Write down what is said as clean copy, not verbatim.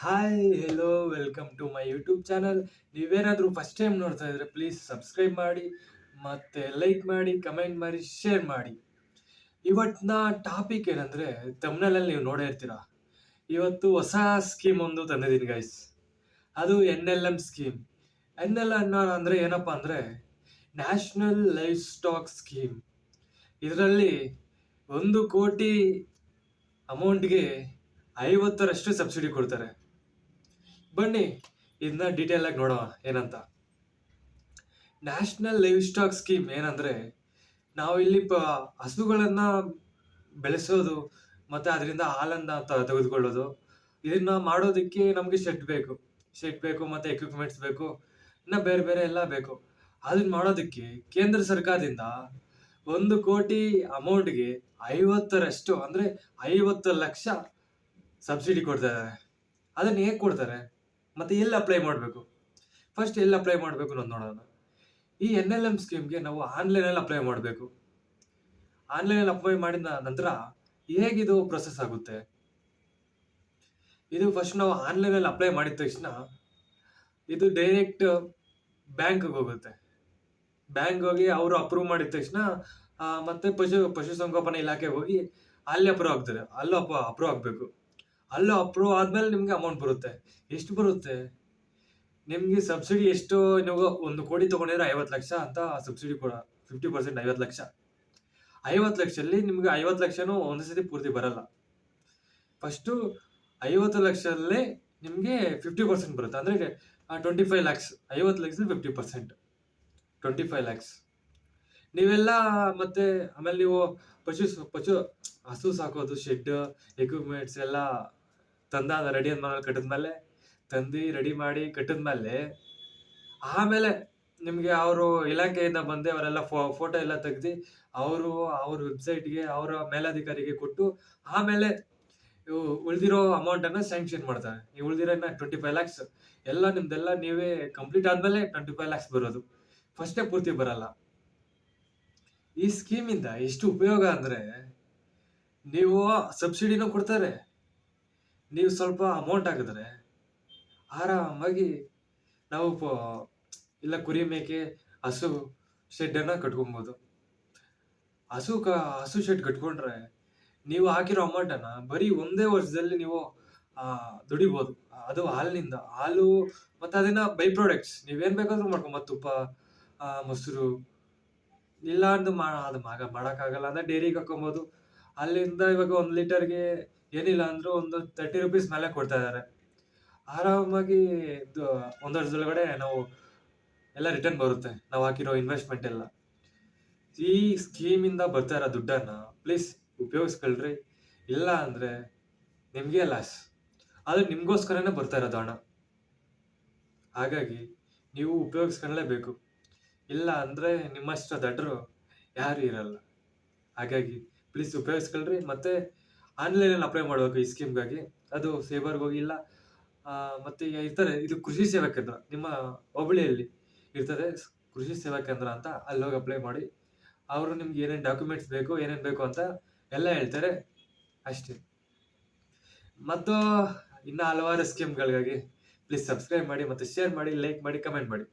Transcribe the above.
Hi hello welcome to my YouTube channel. ನೀವೇನಾದರೂ first time ನೋಡ್ತಾ ಇದ್ರೆ ಪ್ಲೀಸ್ ಸಬ್ಸ್ಕ್ರೈಬ್ ಮಾಡಿ, ಮತ್ತೆ ಲೈಕ್ ಮಾಡಿ, ಕಮೆಂಟ್ ಮಾಡಿ, ಶೇರ್ ಮಾಡಿ. ಇವತ್ತಿನ ಟಾಪಿಕ್ ಏನಂದ್ರೆ ತಮಿಳ್ನಲ್ಲಿ ನೀವು ನೋಡೇ ಇರ್ತೀರಾ. ಇವತ್ತು ಹೊಸ ಸ್ಕೀಮ್ ಒಂದು ತಂದಿದ್ದೀನಿ ಗೈಸ್. ಅದು NLM ಸ್ಕೀಮ್. NLM ಅಂದ್ರೆ ಏನಪ್ಪಾ ಅಂದ್ರೆ ನ್ಯಾಷನಲ್ ಲೈಫ್ ಸ್ಟಾಕ್ ಸ್ಕೀಮ್. ಇದರಲ್ಲಿ 1 ಕೋಟಿ ಅಮೌಂಟ್ಗೆ 50ರಷ್ಟು ಸಬ್ಸಿಡಿ ಕೊಡ್ತಾರೆ. ಬನ್ನಿ ಇದನ್ನ ಡೀಟೇಲ್ ಆಗಿ ನೋಡೋಣ ಏನಂತ. ನ್ಯಾಷನಲ್ ಲೈವ್ ಸ್ಟಾಕ್ ಸ್ಕೀಮ್ ಏನಂದ್ರೆ ನಾವು ಇಲ್ಲಿ ಹಸುಗಳನ್ನ ಬೆಳೆಸೋದು ಮತ್ತೆ ಅದರಿಂದ ಹಾಲನ್ನ ತೆಗೆದುಕೊಳ್ಳೋದು. ಇದನ್ನ ಮಾಡೋದಕ್ಕೆ ನಮಗೆ ಶೆಡ್ ಬೇಕು ಮತ್ತೆ ಎಕ್ವಿಪ್ಮೆಂಟ್ಸ್ ಬೇಕು, ಇನ್ನ ಬೇರೆ ಬೇರೆ ಎಲ್ಲ ಬೇಕು. ಅದನ್ನ ಮಾಡೋದಕ್ಕೆ ಕೇಂದ್ರ ಸರ್ಕಾರದಿಂದ 1 ಕೋಟಿ ಅಮೌಂಟ್ಗೆ 50ರಷ್ಟು ಅಂದ್ರೆ 50 ಲಕ್ಷ ಸಬ್ಸಿಡಿ ಕೊಡ್ತಾ ಇದ್ದಾರೆ. ಅದನ್ನ ಹೇಗೆ ಕೊಡ್ತಾರೆ ಮತ್ತೆ ಎಲ್ಲಿ ಅಪ್ಲೈ ಮಾಡಬೇಕು, ಫಸ್ಟ್ ಎಲ್ಲಿ ಅಪ್ಲೈ ಮಾಡಬೇಕು ಅನ್ನೋದು ನೋಡೋಣ. ಈ NLM ಸ್ಕೀಮ್ಗೆ ನಾವು ಆನ್ಲೈನಲ್ಲಿ ಅಪ್ಲೈ ಮಾಡಬೇಕು. ಆನ್ಲೈನಲ್ಲಿ ಅಪ್ಲೈ ಮಾಡಿದ ನಂತರ ಹೇಗಿದು ಪ್ರೊಸೆಸ್ ಆಗುತ್ತೆ, ಇದು ಫಸ್ಟ್ ನಾವು ಆನ್ಲೈನಲ್ಲಿ ಅಪ್ಲೈ ಮಾಡಿದ ತಕ್ಷಣ ಇದು ಡೈರೆಕ್ಟ್ ಬ್ಯಾಂಕ್ಗೆ ಹೋಗುತ್ತೆ. ಬ್ಯಾಂಕ್ ಹೋಗಿ ಅವರು ಅಪ್ರೂವ್ ಮಾಡಿದ ತಕ್ಷಣ ಮತ್ತೆ ಪಶುಸಂಗೋಪನಾ ಇಲಾಖೆಗೆ ಹೋಗಿ ಅಲ್ಲಿ ಅಪ್ರೂವ್ ಆಗ್ತಾರೆ. ಅಲ್ಲೂ ಅಪ್ರೂವ್ ಆಗಬೇಕು. ಅಲ್ಲೂ ಅಪ್ರೂವ್ ಆದ್ಮೇಲೆ ನಿಮ್ಗೆ ಅಮೌಂಟ್ ಬರುತ್ತೆ. ಎಷ್ಟು ಬರುತ್ತೆ ನಿಮ್ಗೆ ಸಬ್ಸಿಡಿ? ಎಷ್ಟು ನೀವು 1 ಕೋಟಿ ತಗೊಂಡಿದ್ರೆ 50 ಲಕ್ಷ ಅಂತ ಸಬ್ಸಿಡಿ ಕೂಡ 50%. 50 ಲಕ್ಷ 50 ಲಕ್ಷದಲ್ಲಿ ನಿಮ್ಗೆ 50 ಲಕ್ಷನೂ ಒಂದೇ ಸತಿ ಪೂರ್ತಿ ಬರಲ್ಲ. ಫಸ್ಟು 50 ಲಕ್ಷದಲ್ಲೇ ನಿಮ್ಗೆ 50% ಬರುತ್ತೆ. ಅಂದ್ರೆ 25 lakhs. 50 ಲಕ್ಷದಲ್ಲಿ 50%, 25 lakhs. ನೀವೆಲ್ಲ ಮತ್ತೆ ಆಮೇಲೆ ನೀವು ಪಶು ಹಸು ಸಾಕೋದು, ಶೆಡ್, ಎಕ್ವಿಪ್ಮೆಂಟ್ಸ್ ಎಲ್ಲ ರೆಡಿ ಕಟ್ಟಿದ್ಮೇಲೆ ರೆಡಿ ಮಾಡಿ ಕಟ್ಟಿದ್ಮೇಲೆ ಆಮೇಲೆ ನಿಮ್ಗೆ ಅವರು ಇಲಾಖೆಯಿಂದ ಬಂದು ಅವರೆಲ್ಲ ಫೋಟೋ ಎಲ್ಲ ತೆಗ್ದು ಅವ್ರ ವೆಬ್ಸೈಟ್ಗೆ ಅವರ ಮೇಲಾಧಿಕಾರಿಗೆ ಕೊಟ್ಟು ಆಮೇಲೆ ಉಳಿದಿರೋ ಅಮೌಂಟ್ ಅನ್ನ ಸ್ಯಾಂಕ್ಷನ್ ಮಾಡ್ತಾರೆ. ಈ ಉಳಿದಿರೋ 25 lakhs ಎಲ್ಲ ನಿಮ್ದೆಲ್ಲ ನೀವೇ ಕಂಪ್ಲೀಟ್ ಆದ್ಮೇಲೆ 25 lakhs ಬರೋದು. ಫಸ್ಟೇ ಪೂರ್ತಿ ಬರಲ್ಲ. ಈ ಸ್ಕೀಮಿಂದ ಎಷ್ಟು ಉಪಯೋಗ ಅಂದ್ರೆ ನೀವು ಸಬ್ಸಿಡಿನೂ ಕೊಡ್ತಾರೆ, ನೀವು ಸ್ವಲ್ಪ ಅಮೌಂಟ್ ಹಾಕಿದ್ರೆ ಆರಾಮಾಗಿ ನಾವು ಇಲ್ಲ ಕುರಿ ಮೇಕೆ ಹಸು ಶೆಡ್ಡನ್ನ ಕಟ್ಕೊಬೋದು. ಹಸು ಶೆಡ್ ಕಟ್ಕೊಂಡ್ರೆ ನೀವು ಹಾಕಿರೋ ಅಮೌಂಟನ್ನ ಬರೀ ಒಂದೇ ವರ್ಷದಲ್ಲಿ ನೀವು ದುಡಿಬೋದು. ಅದು ಹಾಲು ಮತ್ತೆ ಅದನ್ನ ಬೈ ಪ್ರಾಡಕ್ಟ್ಸ್ ನೀವೇನ್ ಬೇಕಾದ್ರೂ ಮಾಡ್ಕೊಬೋದು. ತುಪ್ಪ, ಮೊಸರು ಇಲ್ಲ ಅದು ಮಾಡೋಕ್ಕಾಗಲ್ಲ ಅಂದ್ರೆ ಡೈರಿಗೆ ಹಾಕೊಬೋದು. ಅಲ್ಲಿಂದ ಇವಾಗ 1 ಲೀಟರ್ಗೆ ಏನಿಲ್ಲ ಅಂದ್ರೂ ಒಂದು 30 rupees ಮೇಲೆ ಕೊಡ್ತಾ ಇದ್ದಾರೆ. ಆರಾಮಾಗಿ 1 ವರ್ಷದೊಳಗಡೆ ನಾವು ಎಲ್ಲ ರಿಟರ್ನ್ ಬರುತ್ತೆ, ನಾವು ಹಾಕಿರೋ ಇನ್ವೆಸ್ಟ್ಮೆಂಟ್ ಎಲ್ಲ. ಈ ಸ್ಕೀಮಿಂದ ಬರ್ತಾ ಇರೋ ದುಡ್ಡನ್ನ ಪ್ಲೀಸ್ ಉಪಯೋಗಿಸ್ಕೊಳ್ರಿ. ಇಲ್ಲ ಅಂದ್ರೆ ನಿಮ್ಗೆ ಲಾಸ್. ಅದು ನಿಮ್ಗೋಸ್ಕರನೇ ಬರ್ತಾ ಇರೋದು ಹಣ. ಹಾಗಾಗಿ ನೀವು ಉಪಯೋಗಿಸ್ಕೊಳ್ಳೇಬೇಕು. ಇಲ್ಲ ಅಂದ್ರೆ ನಿಮ್ಮಷ್ಟು ದಡ್ರು ಯಾರು ಇರಲ್ಲ. ಹಾಗಾಗಿ ಪ್ಲೀಸ್ ಉಪಯೋಗಿಸ್ಕೊಳ್ರಿ. ಮತ್ತೆ ಆನ್ಲೈನಲ್ಲಿ ಅಪ್ಲೈ ಮಾಡಬೇಕು ಈ ಸ್ಕೀಮ್ಗಾಗಿ. ಅದು ಸೇಬರ್ಗೆ ಹೋಗಿ ಇಲ್ಲ ಮತ್ತೆ ಇರ್ತಾರೆ, ಇದು ಕೃಷಿ ಸೇವಾ ಕೇಂದ್ರ ನಿಮ್ಮ ಹೋಬಳಿಯಲ್ಲಿ ಇರ್ತದೆ, ಕೃಷಿ ಸೇವಾ ಕೇಂದ್ರ ಅಂತ. ಅಲ್ಲಿ ಹೋಗಿ ಅಪ್ಲೈ ಮಾಡಿ. ಅವರು ನಿಮ್ಗೆ ಏನೇನು ಡಾಕ್ಯುಮೆಂಟ್ಸ್ ಬೇಕು ಏನೇನು ಬೇಕು ಅಂತ ಎಲ್ಲ ಹೇಳ್ತಾರೆ ಅಷ್ಟೇ. ಮತ್ತು ಇನ್ನು ಹಲವಾರು ಸ್ಕೀಮ್ಗಳಿಗಾಗಿ ಪ್ಲೀಸ್ ಸಬ್ಸ್ಕ್ರೈಬ್ ಮಾಡಿ, ಮತ್ತೆ ಶೇರ್ ಮಾಡಿ, ಲೈಕ್ ಮಾಡಿ, ಕಮೆಂಟ್ ಮಾಡಿ.